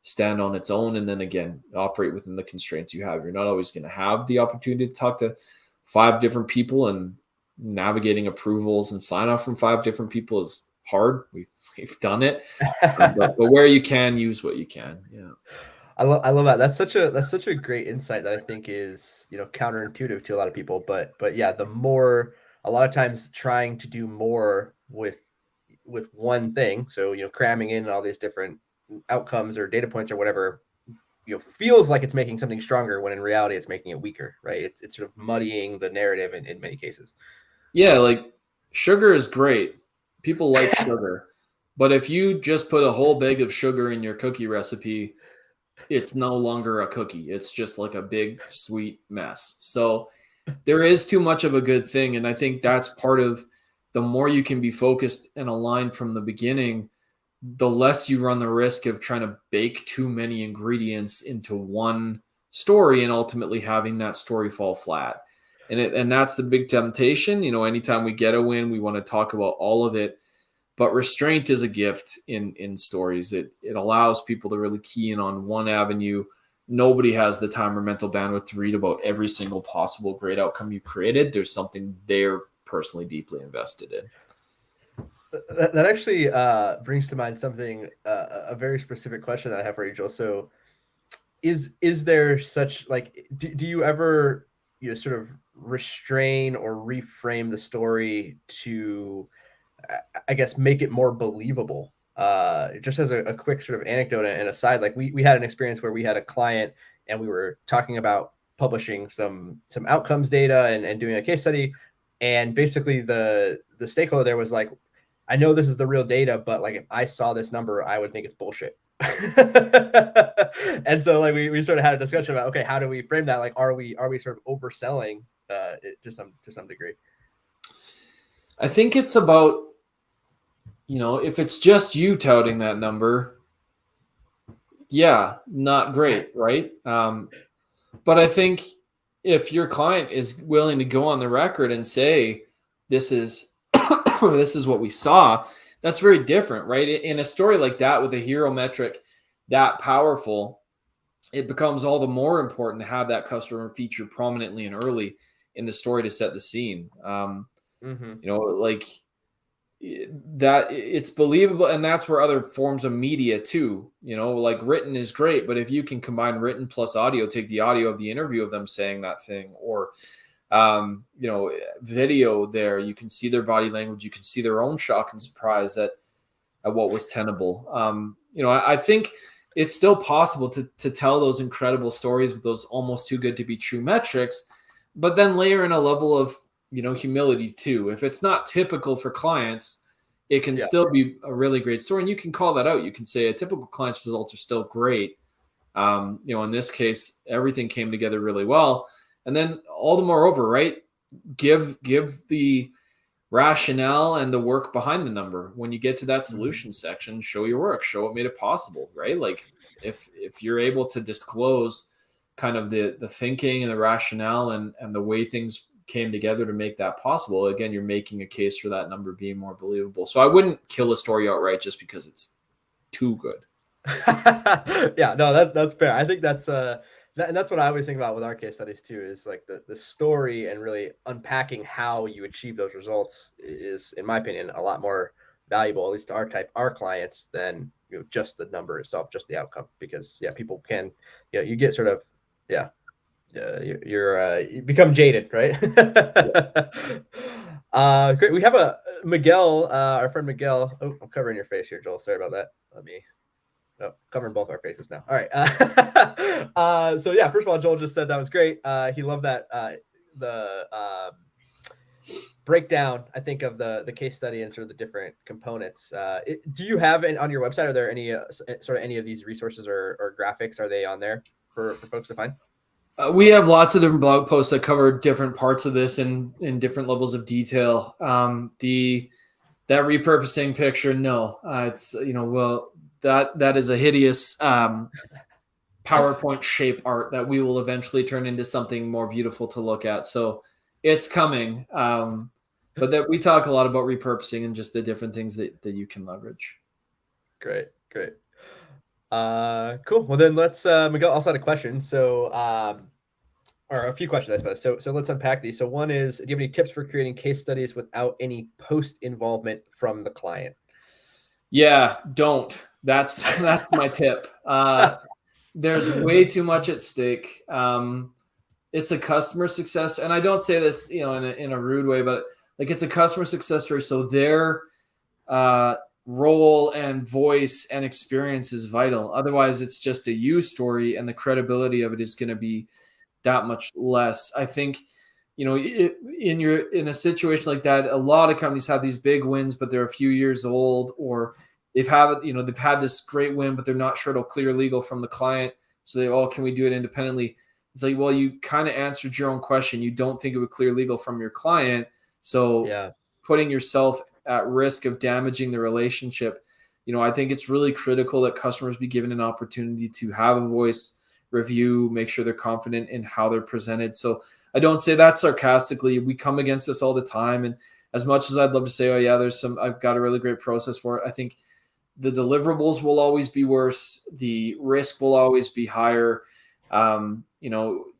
stand on its own, and then again, operate within the constraints you have. You're not always going to have the opportunity to talk to 5 different people, and navigating approvals and sign off from 5 different people is hard. We've done it, but where you can, use what you can. Yeah. I love that. That's such a great insight that I think is, counterintuitive to a lot of people. But yeah, a lot of times trying to do more with one thing. So, cramming in all these different outcomes or data points or whatever, feels like it's making something stronger when in reality it's making it weaker, right? It's sort of muddying the narrative in many cases. Yeah, like sugar is great. People like sugar. But if you just put a whole bag of sugar in your cookie recipe, it's no longer a cookie. It's just like a big sweet mess. So there is too much of a good thing. And I think that's part of the more you can be focused and aligned from the beginning, the less you run the risk of trying to bake too many ingredients into one story and ultimately having that story fall flat. And that's the big temptation. Anytime we get a win, we want to talk about all of it. But restraint is a gift in stories. It allows people to really key in on one avenue. Nobody has the time or mental bandwidth to read about every single possible great outcome you created. There's something they're personally deeply invested in. That actually brings to mind something, a very specific question that I have for you, Joel. So is there such, like, do you ever sort of restrain or reframe the story to, I guess, make it more believable? Just as a quick sort of anecdote and aside, like we had an experience where we had a client and we were talking about publishing some outcomes data and doing a case study. And basically the stakeholder there was like, I know this is the real data, but like if I saw this number, I would think it's bullshit. And so like we sort of had a discussion about, okay, how do we frame that? Like, are we sort of overselling it to some degree? I think it's about, if it's just you touting that number, yeah, not great, right? But I think if your client is willing to go on the record and say, this is this is what we saw, that's very different, right? In a story like that with a hero metric that powerful, it becomes all the more important to have that customer feature prominently and early in the story to set the scene. Like that, it's believable, and that's where other forms of media too, like written is great, but if you can combine written plus audio, take the audio of the interview of them saying that thing, or video, there you can see their body language, you can see their own shock and surprise at what was tenable. I think it's still possible to tell those incredible stories with those almost too good to be true metrics, but then layer in a level of humility too. If it's not typical for clients, it can still be a really great story, and you can call that out. You can say a typical client's results are still great. In this case, everything came together really well. And then all the moreover, right? Give the rationale and the work behind the number. When you get to that solution section, show your work, show what made it possible, right? Like if you're able to disclose kind of the thinking and the rationale and the way things came together to make that possible. Again, you're making a case for that number being more believable. So I wouldn't kill a story outright just because it's too good. Yeah, no, that's fair. I think that's and that's what I always think about with our case studies too, is like the story and really unpacking how you achieve those results is, in my opinion, a lot more valuable, at least to our clients, than just the number itself, just the outcome. Because people can, you get sort of, you become jaded, right? Great. We have a Miguel, our friend Miguel. Oh, I'm covering your face here, Joel. Sorry about that. Covering both our faces now. All right. So yeah, first of all, Joel just said that was great. He loved that the breakdown, I think, of the case study and sort of the different components. Do you have on your website? Are there any sort of any of these resources or graphics? Are they on there for folks to find? We have lots of different blog posts that cover different parts of this in different levels of detail. That repurposing picture, no, it's that is a hideous PowerPoint shape art that we will eventually turn into something more beautiful to look at. So it's coming. But that we talk a lot about repurposing and just the different things that you can leverage. Great. Cool. Well, then let's Miguel also had a question. So or a few questions, I suppose. So let's unpack these. So one is, do you have any tips for creating case studies without any post involvement from the client? Yeah, don't. That's my tip. There's way too much at stake. It's a customer success, and I don't say this, in a rude way, but like, it's a customer success story. So their role and voice and experience is vital. Otherwise, it's just a you story, and the credibility of it is going to be that much less. I think, in a situation like that, a lot of companies have these big wins, but they're a few years old, or they've had this great win, but they're not sure it'll clear legal from the client. So can we do it independently? It's like, well, you kind of answered your own question. You don't think it would clear legal from your client. So putting yourself at risk of damaging the relationship, I think it's really critical that customers be given an opportunity to have a voice, review, make sure they're confident in how they're presented. So I don't say that sarcastically. We come against this all the time. And as much as I'd love to say, oh yeah, I've got a really great process for it, I think the deliverables will always be worse. The risk will always be higher.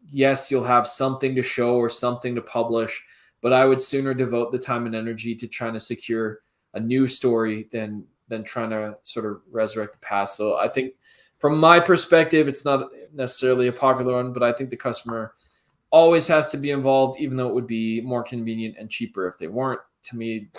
Yes, you'll have something to show or something to publish, but I would sooner devote the time and energy to trying to secure a new story than trying to sort of resurrect the past. So I think, from my perspective, it's not necessarily a popular one, but I think the customer always has to be involved, even though it would be more convenient and cheaper if they weren't. To me,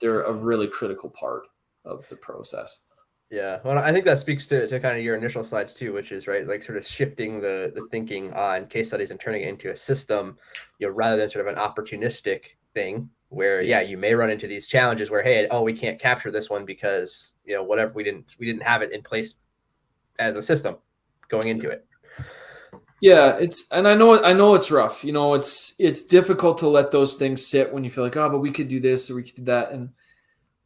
they're a really critical part of the process. Yeah, well, I think that speaks to kind of your initial slides too, which is right, like sort of shifting the thinking on case studies and turning it into a system, rather than sort of an opportunistic thing where you may run into these challenges where, hey, we can't capture this one because whatever, we didn't have it in place as a system going into it. Yeah, I know it's rough. It's difficult to let those things sit when you feel like, but we could do this or we could do that. And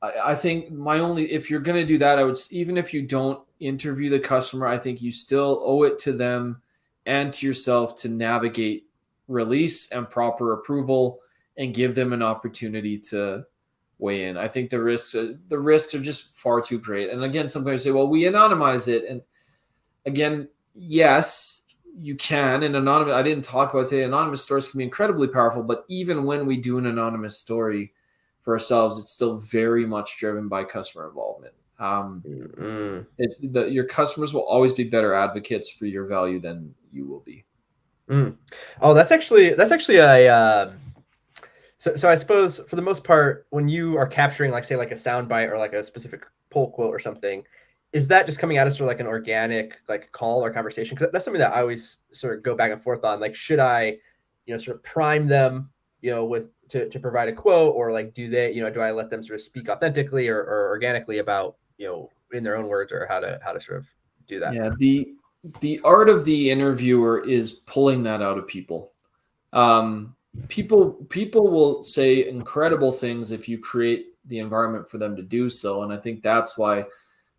I think if you're going to do that, I would, even if you don't interview the customer, I think you still owe it to them and to yourself to navigate release and proper approval and give them an opportunity to weigh in. I think the risks are just far too great. And again, sometimes say, well, we anonymize it. And again, yes, you can. And I didn't talk about today, anonymous stories can be incredibly powerful, but even when we do an anonymous story for ourselves, it's still very much driven by customer involvement. Your customers will always be better advocates for your value than you will be. Oh, that's actually a so I suppose for the most part, when you are capturing, like, say, like a soundbite or like a specific pull quote or something, is that just coming out of sort of like an organic like call or conversation? Because that's something that I always sort of go back and forth on. Like, should I, sort of prime them, with to provide a quote, or like, do I let them sort of speak authentically or organically about, in their own words, or how to sort of do that? Yeah, the art of the interviewer is pulling that out of people. People will say incredible things if you create the environment for them to do so. And I think that's why,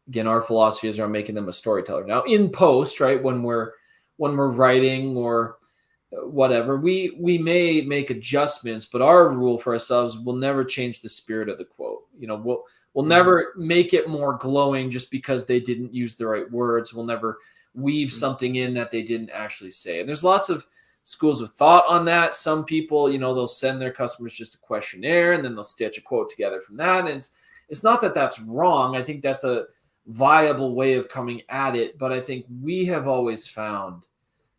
again, our philosophy is around making them a storyteller. Now in post, right, when we're writing or whatever. We may make adjustments, but our rule for ourselves will never change the spirit of the quote. We'll never make it more glowing just because they didn't use the right words. We'll never weave something in that they didn't actually say. And there's lots of schools of thought on that. Some people, they'll send their customers just a questionnaire and then they'll stitch a quote together from that. And it's not that that's wrong. I think that's a viable way of coming at it. But I think we have always found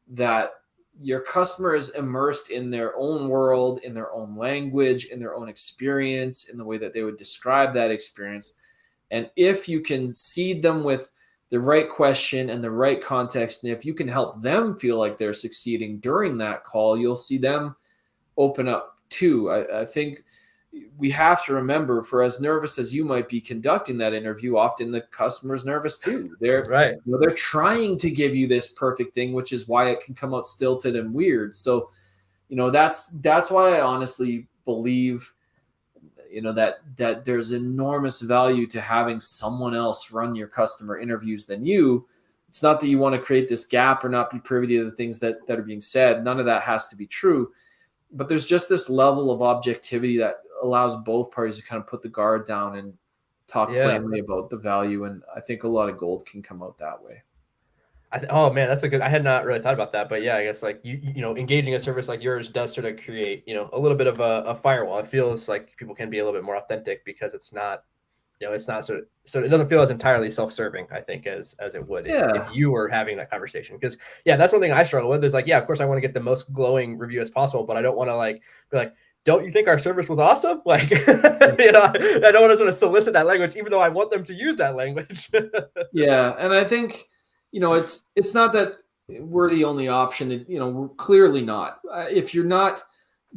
that your customer is immersed in their own world, in their own language, in their own experience, in the way that they would describe that experience. And if you can seed them with the right question and the right context, and if you can help them feel like they're succeeding during that call, you'll see them open up too. I think we have to remember, for as nervous as you might be conducting that interview, often the customer's nervous too. They're trying to give you this perfect thing, which is why it can come out stilted and weird. So, that's why I honestly believe, that there's enormous value to having someone else run your customer interviews than you. It's not that you want to create this gap or not be privy to the things that are being said. None of that has to be true. But there's just this level of objectivity that allows both parties to kind of put the guard down and talk plainly about the value. And I think a lot of gold can come out that way. Oh man, that's I had not really thought about that, but yeah, I guess like engaging a service like yours does sort of create, a little bit of a firewall. It feels like people can be a little bit more authentic because it's not, it's not so it doesn't feel as entirely self-serving, I think, as it would if you were having that conversation. Because that's one thing I struggle with is like, of course I want to get the most glowing review as possible, but I don't want to be like, don't you think our service was awesome? Like, I don't want to sort of solicit that language, even though I want them to use that language. Yeah. And I think, it's not that we're the only option. We're clearly not. If you're not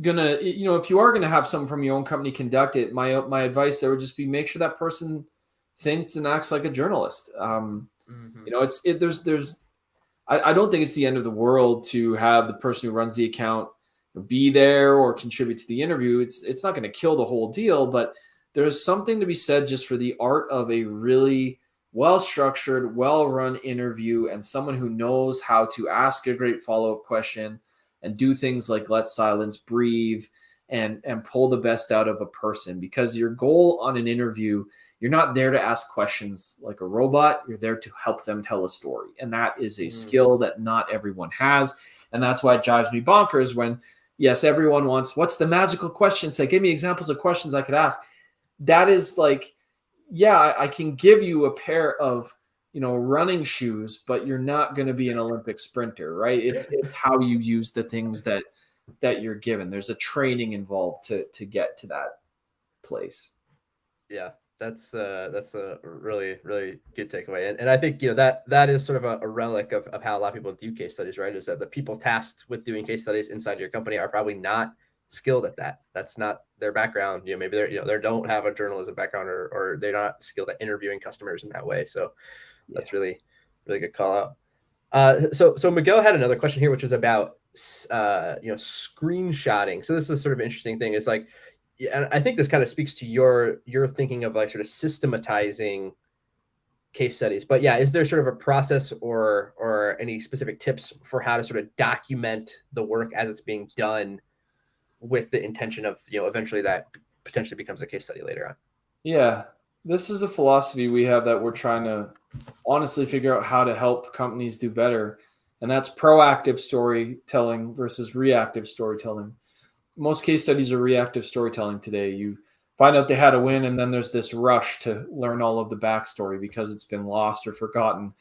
gonna, if you are gonna have someone from your own company conduct it, my advice there would just be make sure that person thinks and acts like a journalist. There's I don't think it's the end of the world to have the person who runs the account be there or contribute to the interview. It's not going to kill the whole deal, but there's something to be said just for the art of a really well-structured, well-run interview and someone who knows how to ask a great follow-up question and do things like let silence breathe and pull the best out of a person. Because your goal on an interview, you're not there to ask questions like a robot. You're there to help them tell a story. And that is a skill that not everyone has. And that's why it drives me bonkers when, yes, everyone wants, what's the magical question? Say, give me examples of questions I could ask. That is like, I can give you a pair of, running shoes, but you're not going to be an Olympic sprinter, right? It's how you use the things that you're given. There's a training involved to get to that place. Yeah, that's a really, really good takeaway. And I think, that is sort of a relic of how a lot of people do case studies, right? Is that the people tasked with doing case studies inside your company are probably not skilled at that. That's not their background. Maybe they don't have a journalism background or they're not skilled at interviewing customers in that way. So that's really, really good call out. So Miguel had another question here, which was about, screenshotting. So this is a sort of interesting thing. It's like, and I think this kind of speaks to your thinking of like sort of systematizing case studies. But is there sort of a process or any specific tips for how to sort of document the work as it's being done with the intention of, eventually that potentially becomes a case study later on? Yeah, this is a philosophy we have that we're trying to honestly figure out how to help companies do better. And that's proactive storytelling versus reactive storytelling. Most case studies are reactive storytelling today. You find out they had a win, and then there's this rush to learn all of the backstory because it's been lost or forgotten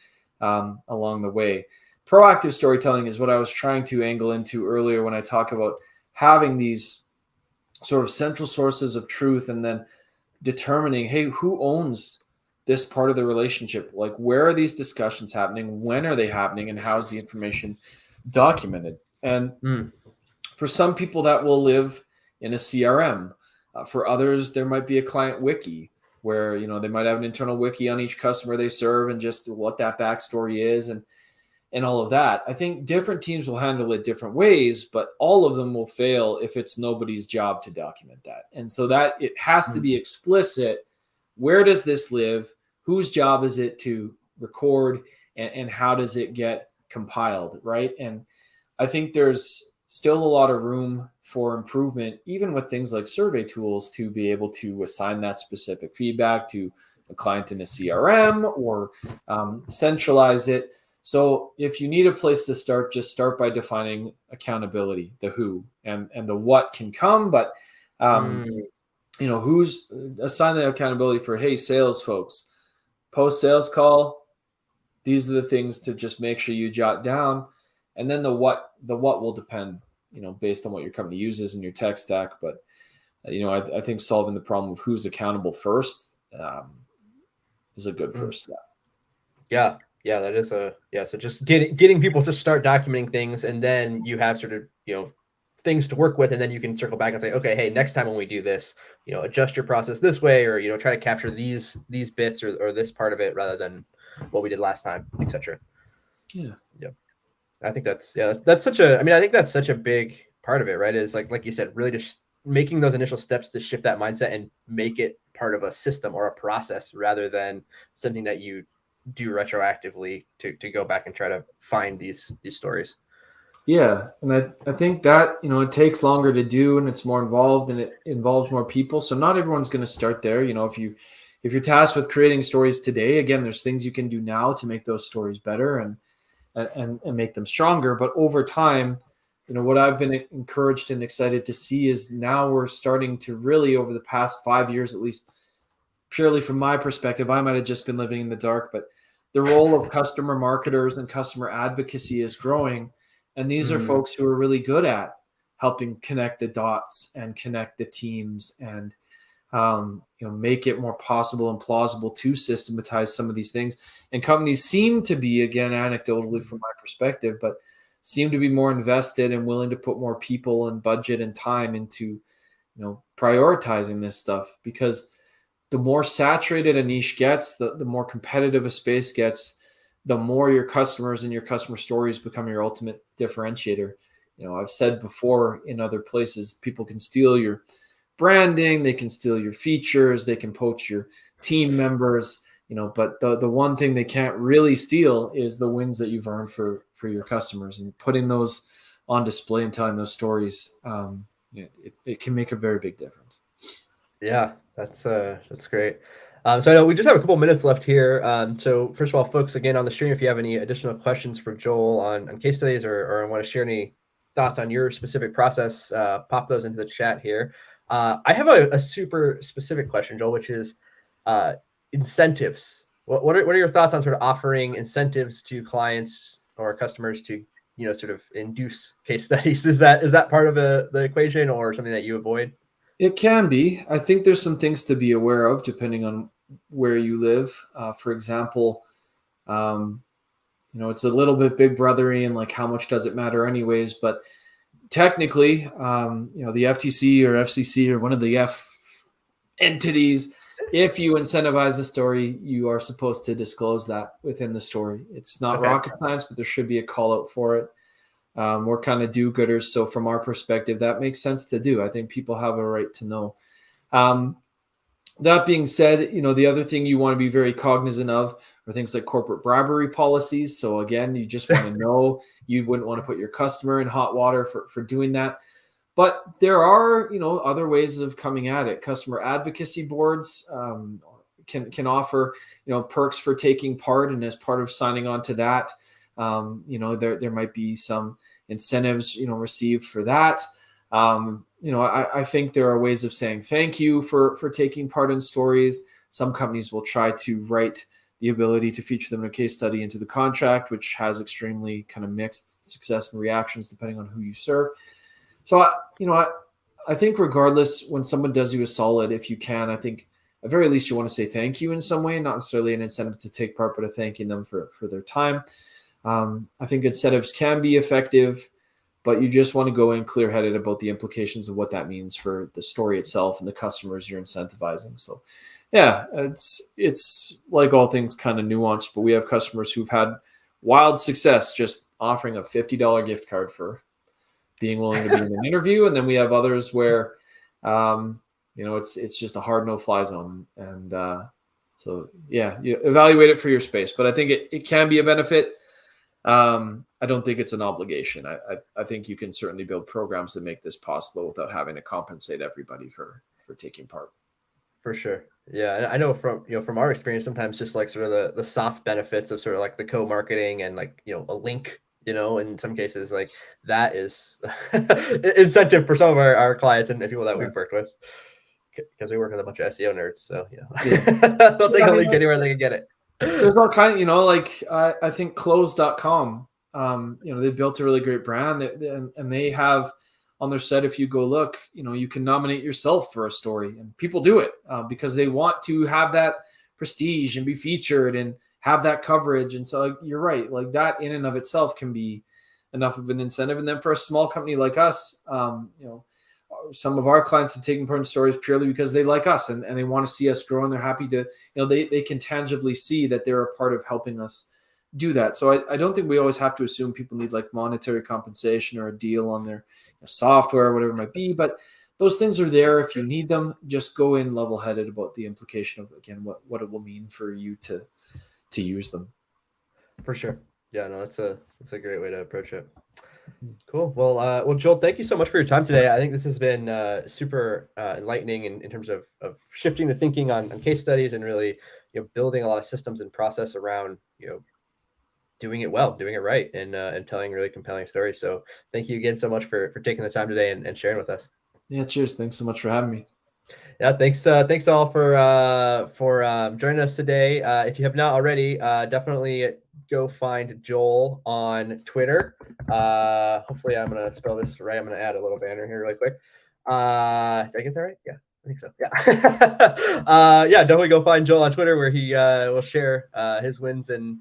along the way. Proactive storytelling is what I was trying to angle into earlier when I talk about having these sort of central sources of truth and then determining, hey, who owns this part of the relationship? Like, where are these discussions happening? When are they happening? And how is the information documented? And for some people, that will live in a CRM. For others, there might be a client wiki where, they might have an internal wiki on each customer they serve and just what that backstory is and all of that. I think different teams will handle it different ways, but all of them will fail if it's nobody's job to document that. And so that it has to be explicit. Where does this live? Whose job is it to record? And how does it get compiled, right? And I think there's still a lot of room for improvement, even with things like survey tools, to be able to assign that specific feedback to a client in a CRM or centralize it. So if you need a place to start, just start by defining accountability, the who, and the what can come, but who's assign the accountability for, hey, sales folks, post sales call, these are the things to just make sure you jot down. And then the what will depend, based on what your company uses in your tech stack. But, I think solving the problem of who's accountable first is a good first step. Yeah. Yeah, that is so just getting people to start documenting things, and then you have sort of, things to work with, and then you can circle back and say, okay, hey, next time when we do this, adjust your process this way, or, try to capture these bits or this part of it rather than what we did last time, etc. Yeah. I think that's such a, I think that's such a big part of it, right? Is like you said, really just making those initial steps to shift that mindset and make it part of a system or a process rather than something that you do retroactively to go back and try to find these stories. Yeah. And I think that, it takes longer to do, and it's more involved, and it involves more people. So not everyone's going to start there. If you're tasked with creating stories today, again, there's things you can do now to make those stories better and make them stronger. But over time, what I've been encouraged and excited to see is now we're starting to really, over the past 5 years, at least purely from my perspective, I might have just been living in the dark, but the role of customer marketers and customer advocacy is growing. And these are folks who are really good at helping connect the dots and connect the teams and make it more possible and plausible to systematize some of these things. And companies seem to be, again, anecdotally from my perspective, but seem to be more invested and willing to put more people and budget and time into, prioritizing this stuff, because the more saturated a niche gets, the more competitive a space gets, the more your customers and your customer stories become your ultimate differentiator. I've said before in other places, people can steal your branding, they can steal your features, they can poach your team members, but the one thing they can't really steal is the wins that you've earned for your customers, and putting those on display and telling those stories. It can make a very big difference. Yeah, that's great. So I know we just have a couple minutes left here. So first of all, folks, again, on the stream, if you have any additional questions for Joel on case studies or want to share any thoughts on your specific process, pop those into the chat here. I have a super specific question, Joel, which is incentives. What are your thoughts on sort of offering incentives to clients or customers to, sort of induce case studies? Is that part of the equation, or something that you avoid? It can be. I think there's some things to be aware of depending on where you live. For example, it's a little bit big brothery, and like, how much does it matter anyways? But technically, the FTC or FCC or one of the F entities, if you incentivize a story, you are supposed to disclose that within the story. It's not rocket science, but there should be a call out for it. We're kind of do-gooders, so from our perspective, that makes sense to do. I think people have a right to know. That being said, the other thing you want to be very cognizant of are things like corporate bribery policies. So again, you just want to know, you wouldn't want to put your customer in hot water for doing that. But there are, other ways of coming at it. Customer advocacy boards can offer, perks for taking part, and as part of signing on to that, there might be some incentives, received for that. I think there are ways of saying thank you for taking part in stories. Some companies will try to write the ability to feature them in a case study into the contract, which has extremely kind of mixed success and reactions depending on who you serve. So, I think regardless, when someone does you a solid, if you can, I think at very least you want to say thank you in some way, not necessarily an incentive to take part, but a thanking them for their time. I think incentives can be effective, but you just want to go in clear-headed about the implications of what that means for the story itself and the customers you're incentivizing. So yeah, it's like all things kind of nuanced, but we have customers who've had wild success just offering a $50 gift card for being willing to be in an interview. And then we have others where, it's just a hard no-fly zone. And so, yeah, you evaluate it for your space, but I think it can be a benefit. I don't think it's an obligation. I think you can certainly build programs that make this possible without having to compensate everybody for taking part. For sure. Yeah. And I know from our experience, sometimes just like sort of the soft benefits of sort of like the co-marketing and like, a link, in some cases, like that is incentive for some of our clients and people that we've worked with, because we work with a bunch of SEO nerds. So, they'll take a link anywhere they can get it. There's all kind of, like I think close.com, they built a really great brand and they have on their site, if you go look, you can nominate yourself for a story, and people do it because they want to have that prestige and be featured and have that coverage. And so you're right, like that in and of itself can be enough of an incentive. And then for a small company like us, some of our clients have taken part in stories purely because they like us and they want to see us grow, and they're happy to, they can tangibly see that they're a part of helping us do that. So I don't think we always have to assume people need like monetary compensation or a deal on their software or whatever it might be, but those things are there if you need them. Just go in level-headed about the implication of, again, what it will mean for you to use them. For sure. Yeah, no, that's a great way to approach it. Cool. Well, Joel, thank you so much for your time today. I think this has been super enlightening in terms of shifting the thinking on case studies and really, building a lot of systems and process around, doing it well, doing it right, and telling really compelling stories. So thank you again so much for taking the time today and sharing with us. Yeah, cheers. Thanks so much for having me. Yeah, thanks all for joining us today. If you have not already, definitely go find Joel on Twitter. Hopefully I'm gonna spell this right. I'm gonna add a little banner here really quick. Did I get that right? Yeah, I think so. Yeah. Yeah, definitely go find Joel on Twitter, where he will share his wins and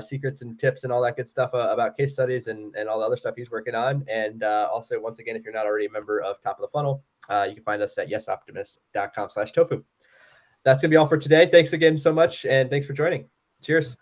secrets and tips and all that good stuff about case studies and all the other stuff he's working on. And also, once again, if you're not already a member of Top of the Funnel, you can find us at yesoptimist.com/tofu. That's going to be all for today. Thanks again so much. And thanks for joining. Cheers.